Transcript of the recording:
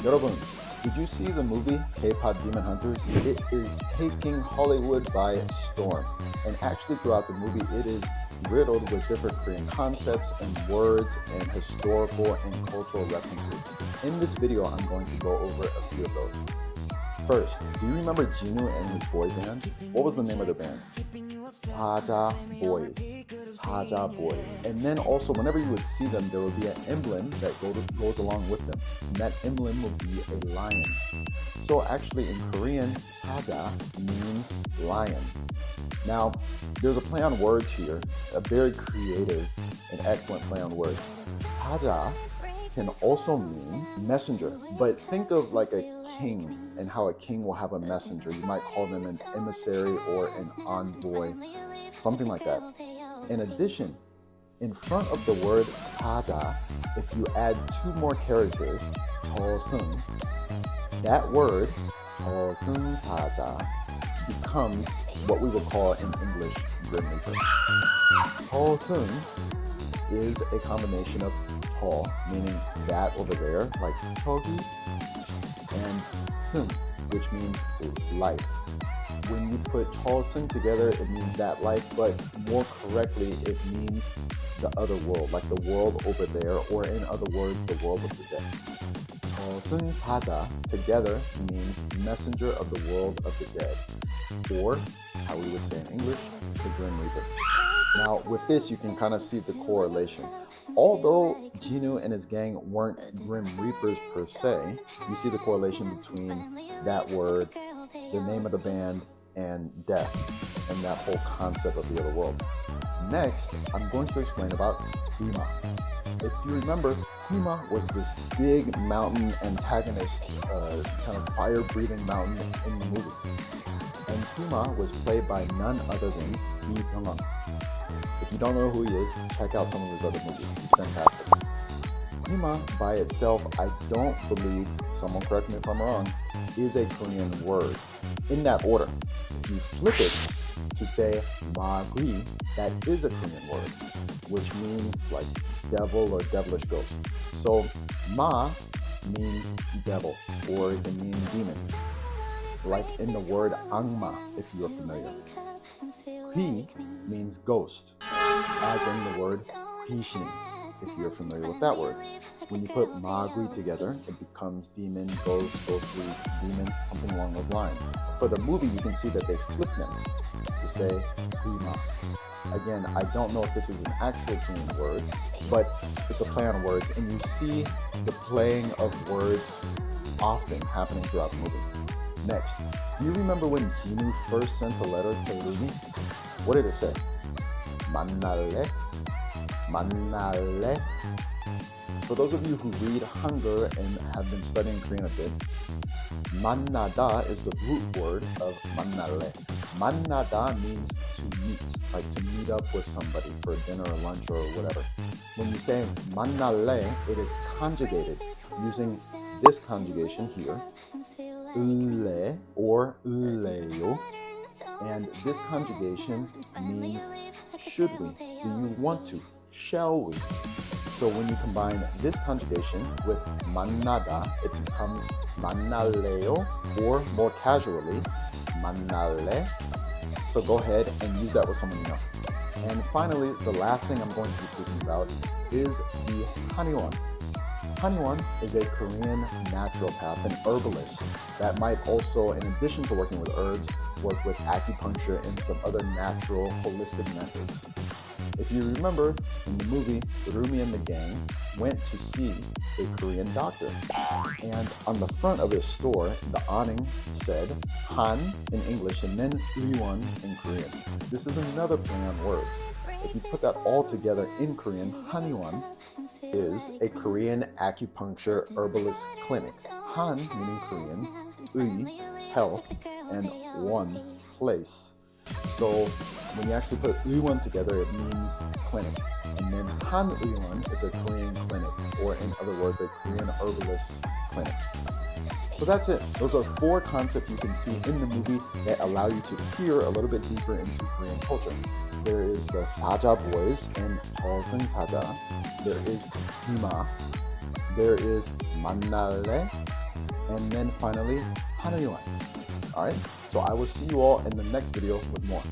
여러분, did you see the movie K-pop Demon Hunters? It is taking Hollywood by storm. And actually throughout the movie, it is riddled with different Korean concepts and words and historical and cultural references. In this video, I'm going to go over a few of those. First, do you remember Jinu and his boy band? What was the name of the band? Saja Boys. Saja Boys. And then also, whenever you would see them, there would be an emblem that goes along with them. And that emblem would be a lion. So actually in Korean, Saja means lion. Now, there's a play on words here, a very creative and excellent play on words. Saja can also mean messenger, but think of like a king and how a king will have a messenger. You might call them an emissary or an envoy, something like that. In addition, in front of the word saja, if you add two more characters, 저승, that word, 저승 사자, becomes what we would call in English Grim Reaper. 저승 is a combination of 저, meaning that over there, like 저기, and 승, which means life. When you put 저승 together, it means that life, but more correctly, it means the other world, like the world over there, or in other words, the world of the dead. 저승 사자 together means messenger of the world of the dead, or how we would say in English, the Grim Reaper. Now, with this, you can kind of see the correlation. Although Jinu and his gang weren't Grim Reapers per se, you see the correlation between that word, the name of the band, and death, and that whole concept of the other world. Next, I'm going to explain about Hima. If you remember, Hima was this big mountain antagonist, kind of fire-breathing mountain in the movie. And Hima was played by none other than Lee Byung-hun. If you don't know who he is, check out some of his other movies. He's fantastic. Hima by itself, I don't believe, someone correct me if I'm wrong, is a Korean word. In that order, if you flip it to say 마귀, that is a Korean word, which means like devil or devilish ghost. So ma means devil, or it can mean demon, like in the word angma, if you are familiar. He means ghost, as in the word 귀신, if you're familiar with that word. When you put 마귀 together, it becomes demon, ghost, ghostly, demon, something along those lines. For the movie, you can see that they flip them to say Hima. Again, I don't know if this is an actual Korean word, but it's a play on words, and you see the playing of words often happening throughout the movie. Next, do you remember when Jinu first sent a letter to Rumi? What did it say? 만날래? 만날래? For those of you who read Hangul and have been studying Korean a bit, 만나다 is the root word of 만날래. 만나다 means to meet, like to meet up with somebody for dinner or lunch or whatever. When you say 만날래, it is conjugated using this conjugation here, 을래 or 을래요, and this conjugation means should we, do you want to, shall we. So when you combine this conjugation with 만나다, it becomes 만날래요, or more casually, 만날래. So go ahead and use that with someone you know. And finally, the last thing I'm going to be speaking about is the Haniwon. Haniwon is a Korean naturopath, an herbalist that might also, in addition to working with herbs, work with acupuncture and some other natural holistic methods. If you remember, in the movie, Rumi and the gang went to see a Korean doctor. And on the front of his store, the awning said Han in English and then Uiwon in Korean. This is another play on words. If you put that all together in Korean, Haniwon is a Korean acupuncture herbalist clinic. Han meaning Korean, Ui, health, and Won, place. So when you actually put Uiwon together, it means clinic. And then Han Uiwon is a Korean clinic, or in other words, a Korean herbalist clinic. So that's it. Those are 4 concepts you can see in the movie that allow you to peer a little bit deeper into Korean culture. There is the Saja Boys and 저승 사자. There is Hima. There is 만날래, and then finally 하늘이원. All right, so I will see you all in the next video with more.